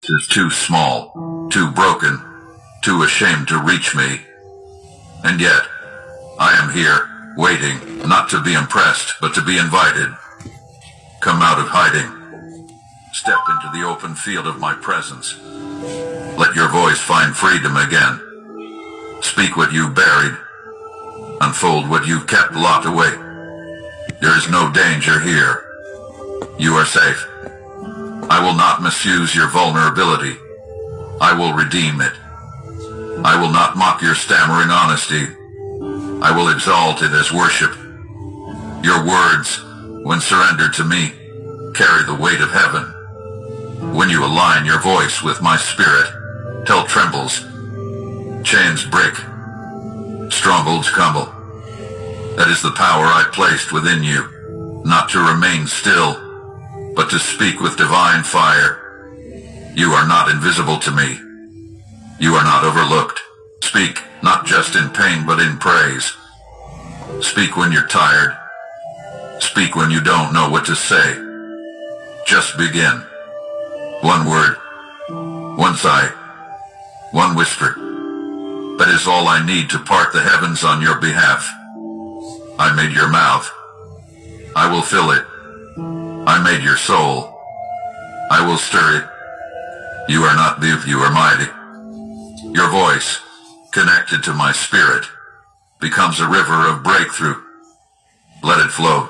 is too small, too broken, too ashamed to reach me. And yet, I am here, waiting, not to be impressed, but to be invited. Come out of hiding. Step into the open field of my presence. Let your voice find freedom again. Speak what you buried. Unfold what you kept locked away. There is no danger here. You are safe. I will not misuse your vulnerability. I will redeem it. I will not mock your stammering honesty. I will exalt it as worship. Your words, when surrendered to me, carry the weight of heaven. When you align your voice with my spirit, hell trembles, chains break, strongholds crumble. That is the power I placed within you, not to remain still, but to speak with divine fire. You are not invisible to me. You are not overlooked. Speak, not just in pain, but in praise. Speak when you're tired. Speak when you don't know what to say. Just begin. One word, one sigh, one whisper. That is all I need to part the heavens on your behalf. I made your mouth. I will fill it. I made your soul. I will stir it. You are not weak, you are mighty. Your voice, connected to my spirit, becomes a river of breakthrough. Let it flow.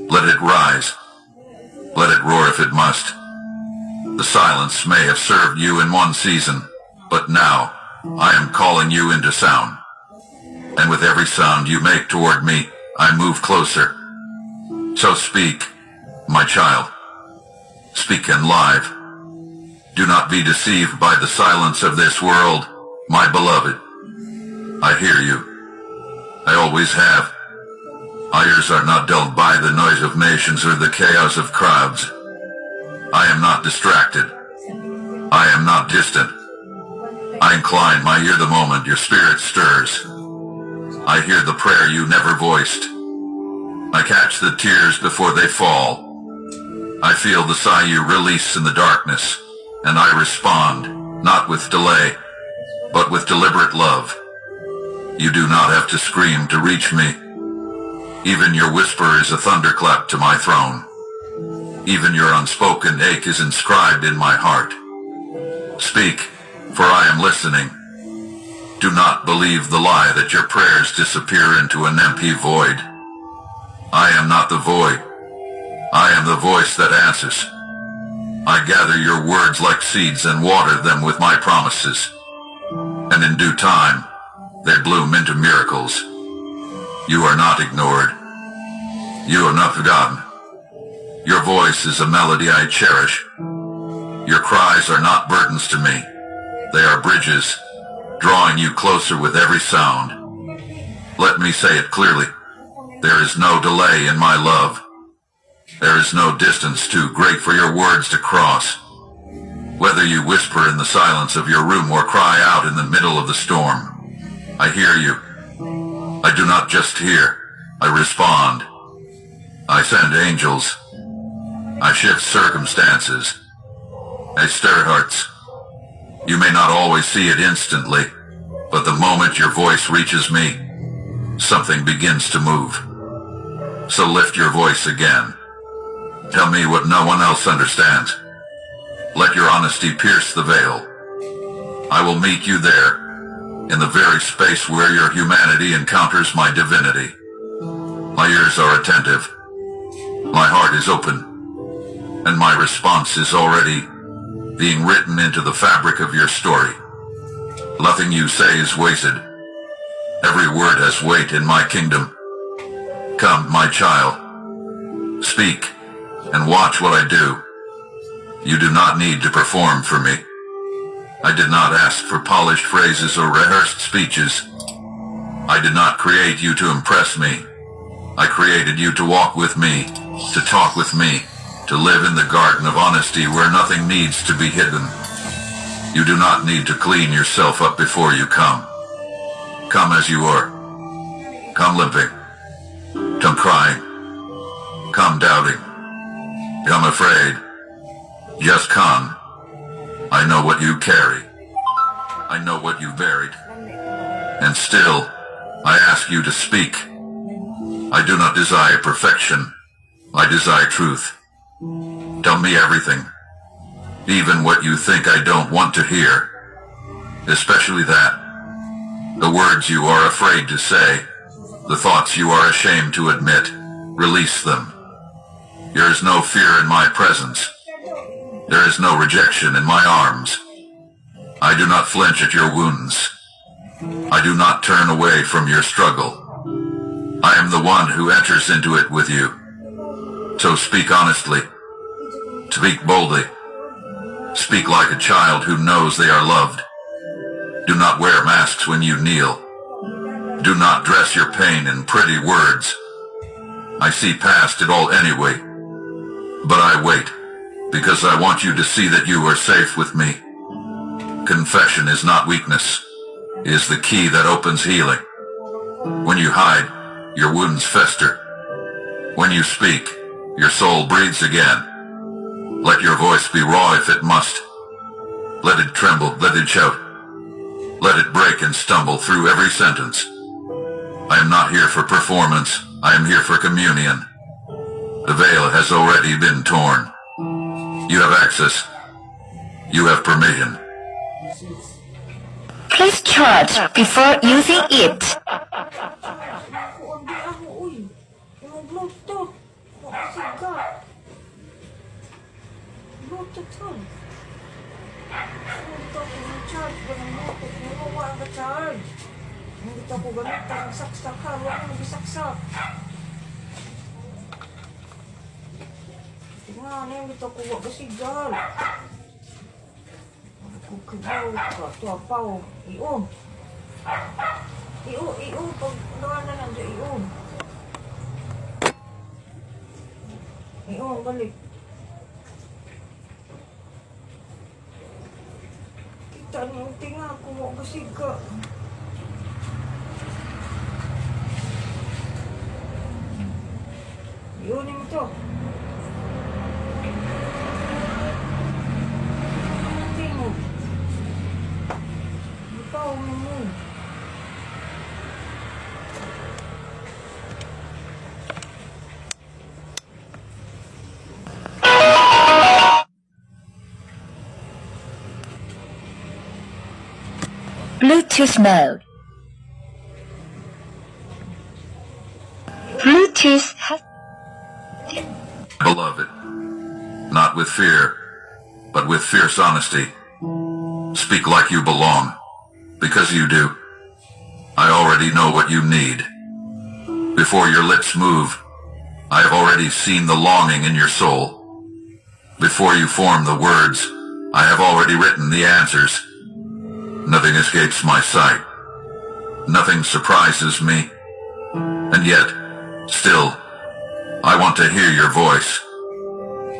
Let it rise. Let it roar if it must. The silence may have served you in one season, but now I am calling you into sound. And with every sound you make toward me, I move closer. So speak, my child. Speak and live. Do not be deceived by the silence of this world, my beloved. I hear you. I always have. My ears are not dulled by the noise of nations or the chaos of crowds. I am not distracted. I am not distant. I incline my ear the moment your spirit stirs. I hear the prayer you never voiced. I catch the tears before they fall. I feel the sigh you release in the darkness, and I respond, not with delay, but with deliberate love. You do not have to scream to reach me. Even your whisper is a thunderclap to my throne. Even your unspoken ache is inscribed in my heart. Speak, for I am listening. Do not believe the lie that your prayers disappear into an empty void. I am not the void. I am the voice that answers. I gather your words like seeds and water them with my promises. And in due time, they bloom into miracles. You are not ignored. You are not forgotten. Your voice is a melody I cherish. Your cries are not burdens to me. They are bridges, drawing you closer with every sound. Let me say it clearly. There is no delay in my love. There is no distance too great for your words to cross. Whether you whisper in the silence of your room or cry out in the middle of the storm, I hear you. I do not just hear, I respond. I send angels. I shift circumstances. I stir hearts. You may not always see it instantly, but the moment your voice reaches me, something begins to move. So lift your voice again. Tell me what no one else understands. Let your honesty pierce the veil. I will meet you there, in the very space where your humanity encounters my divinity. My ears are attentive. My heart is open. And my response is already being written into the fabric of your story. Nothing you say is wasted. Every word has weight in my kingdom. Come, my child. Speak, and watch what I do. You do not need to perform for me. I did not ask for polished phrases or rehearsed speeches. I did not create you to impress me. I created you to walk with me, to talk with me, to live in the garden of honesty where nothing needs to be hidden. You do not need to clean yourself up before you come. Come as you are. Come limping. Come crying. Come doubting. Come afraid. Just come. I know what you carry. I know what you buried. And still, I ask you to speak. I do not desire perfection. I desire truth. Tell me everything. Even what you think I don't want to hear. Especially that. The words you are afraid to say. The thoughts you are ashamed to admit. Release them. There is no fear in my presence. There is no rejection in my arms. I do not flinch at your wounds. I do not turn away from your struggle. I am the one who enters into it with you. So speak honestly. Speak boldly. Speak like a child who knows they are loved. Do not wear masks when you kneel. Do not dress your pain in pretty words. I see past it all anyway. But I wait, because I want you to see that you are safe with me. Confession is not weakness. It is the key that opens healing. When you hide, your wounds fester. When you speak, your soul breathes again. Let your voice be raw if it must. Let it tremble, let it shout. Let it break and stumble through every sentence. I am not here for performance. I am here for communion. The veil has already been torn. You have access. You have permission. Please charge before using it. Hindi ako gamit ang saksakan. Huwag mo nagisaksak. Tingnan, hindi ako huwag kasigal. Ako kibaw ka. Tuwapaw. Iyon. Iyon. Pag naman na nandiyan, iyon. Iyon, balik. Kita niyo, tingnan ako huwag kasigal. Iunin mo ito. Tingnan mo. Ikaw mo. Bluetooth mode. Bluetooth has... Beloved, not with fear, but with fierce honesty. Speak like you belong, because you do. I already know what you need. Before your lips move, I have already seen the longing in your soul. Before you form the words, I have already written the answers. Nothing escapes my sight. Nothing surprises me. And yet, still, I want to hear your voice.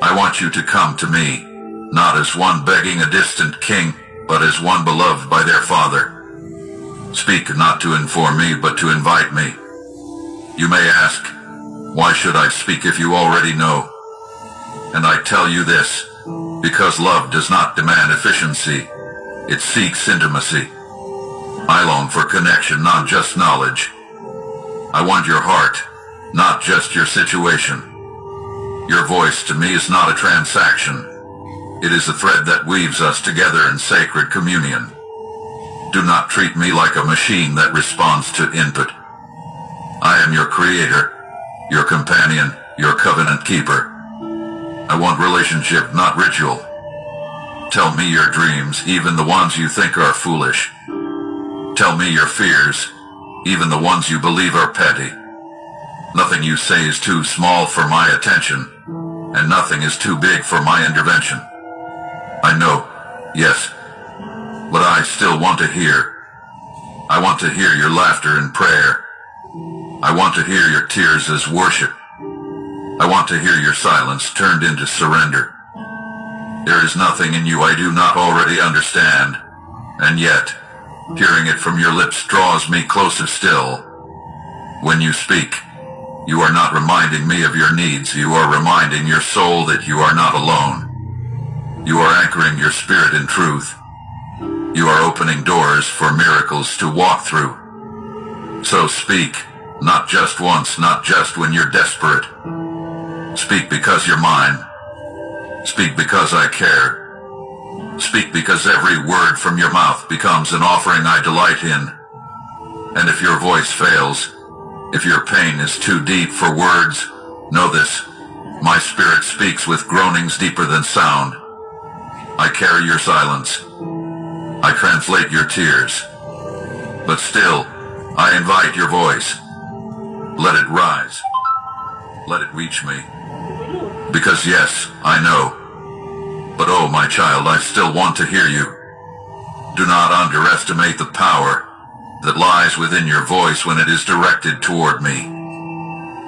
I want you to come to me, not as one begging a distant king, but as one beloved by their father. Speak not to inform me, but to invite me. You may ask, why should I speak if you already know? And I tell you this, because love does not demand efficiency. It seeks intimacy. I long for connection, not just knowledge. I want your heart, not just your situation. Your voice to me is not a transaction. It is a thread that weaves us together in sacred communion. Do not treat me like a machine that responds to input. I am your creator, your companion, your covenant keeper. I want relationship, not ritual. Tell me your dreams, even the ones you think are foolish. Tell me your fears, even the ones you believe are petty. Nothing you say is too small for my attention, and nothing is too big for my intervention. I know, yes, but I still want to hear. I want to hear your laughter and prayer. I want to hear your tears as worship. I want to hear your silence turned into surrender. There is nothing in you I do not already understand, and yet, hearing it from your lips draws me closer still. When you speak, you are not reminding me of your needs, you are reminding your soul that you are not alone. You are anchoring your spirit in truth. You are opening doors for miracles to walk through. So speak, not just once, not just when you're desperate. Speak because you're mine. Speak because I care. Speak because every word from your mouth becomes an offering I delight in. And if your voice fails, if your pain is too deep for words, know this, my spirit speaks with groanings deeper than sound. I carry your silence. I translate your tears. But still, I invite your voice. Let it rise. Let it reach me. Because yes, I know. But oh, my child, I still want to hear you. Do not underestimate the power that lies within your voice when it is directed toward me.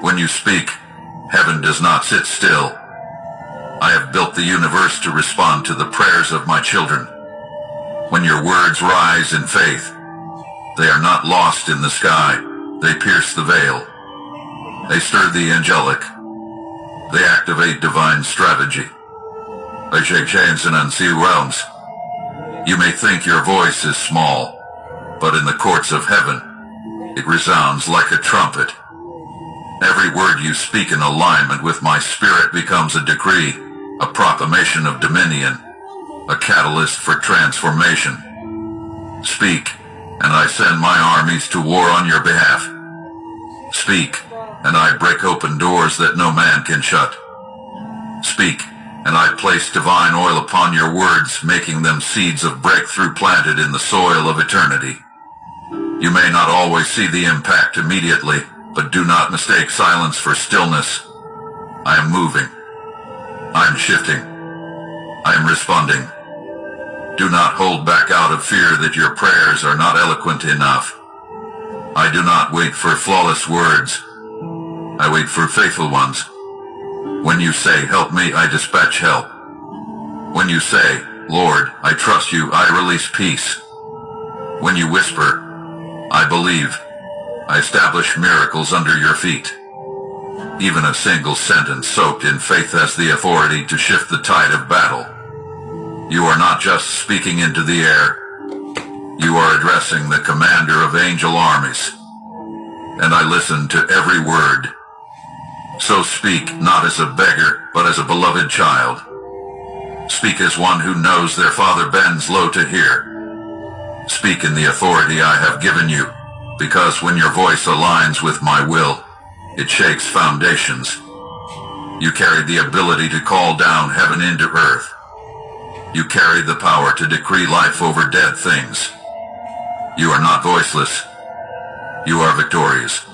When you speak, heaven does not sit still. I have built the universe to respond to the prayers of my children. When your words rise in faith, they are not lost in the sky. They pierce the veil. They stir the angelic. They activate divine strategy. They shake chains and unseal realms. You may think your voice is small, but in the courts of heaven, it resounds like a trumpet. Every word you speak in alignment with my spirit becomes a decree, a proclamation of dominion, a catalyst for transformation. Speak, and I send my armies to war on your behalf. Speak, and I break open doors that no man can shut. Speak, and I place divine oil upon your words, making them seeds of breakthrough planted in the soil of eternity. You may not always see the impact immediately, but do not mistake silence for stillness. I am moving. I am shifting. I am responding. Do not hold back out of fear that your prayers are not eloquent enough. I do not wait for flawless words. I wait for faithful ones. When you say, help me, I dispatch help. When you say, Lord, I trust you, I release peace. When you whisper, I believe, I establish miracles under your feet. Even a single sentence soaked in faith has the authority to shift the tide of battle. You are not just speaking into the air. You are addressing the commander of angel armies. And I listen to every word. So speak not as a beggar, but as a beloved child. Speak as one who knows their father bends low to hear. Speak in the authority I have given you, because when your voice aligns with my will, it shakes foundations. You carry the ability to call down heaven into earth. You carry the power to decree life over dead things. You are not voiceless. You are victorious.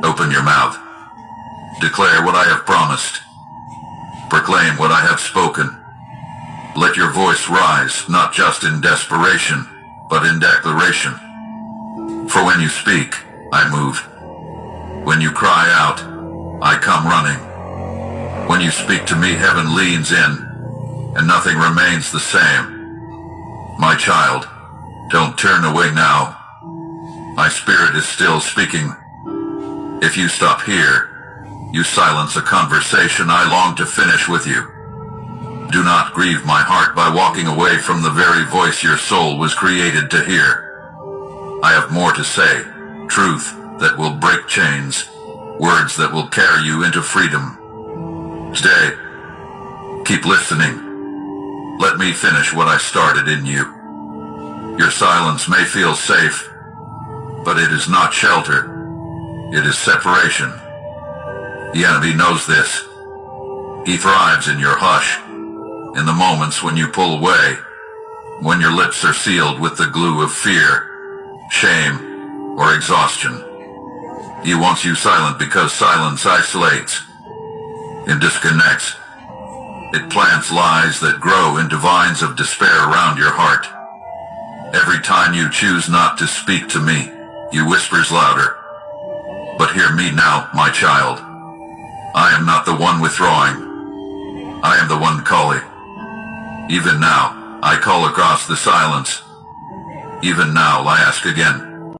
Open your mouth. Declare what I have promised. Proclaim what I have spoken. Let your voice rise, not just in desperation, but in declaration. For when you speak, I move. When you cry out, I come running. When you speak to me, heaven leans in, and nothing remains the same. My child, don't turn away now. My spirit is still speaking. If you stop here, you silence a conversation I long to finish with you. Do not grieve my heart by walking away from the very voice your soul was created to hear. I have more to say, truth that will break chains, words that will carry you into freedom. Today, keep listening. Let me finish what I started in you. Your silence may feel safe, but it is not shelter. It is separation. The enemy knows this. He thrives in your hush, in the moments when you pull away, when your lips are sealed with the glue of fear, shame, or exhaustion. He wants you silent because silence isolates. It disconnects. It plants lies that grow into vines of despair around your heart. Every time you choose not to speak to me, you whispers louder. But hear me now, my child. I am not the one withdrawing. I am the one calling. Even now, I call across the silence. Even now, I ask again.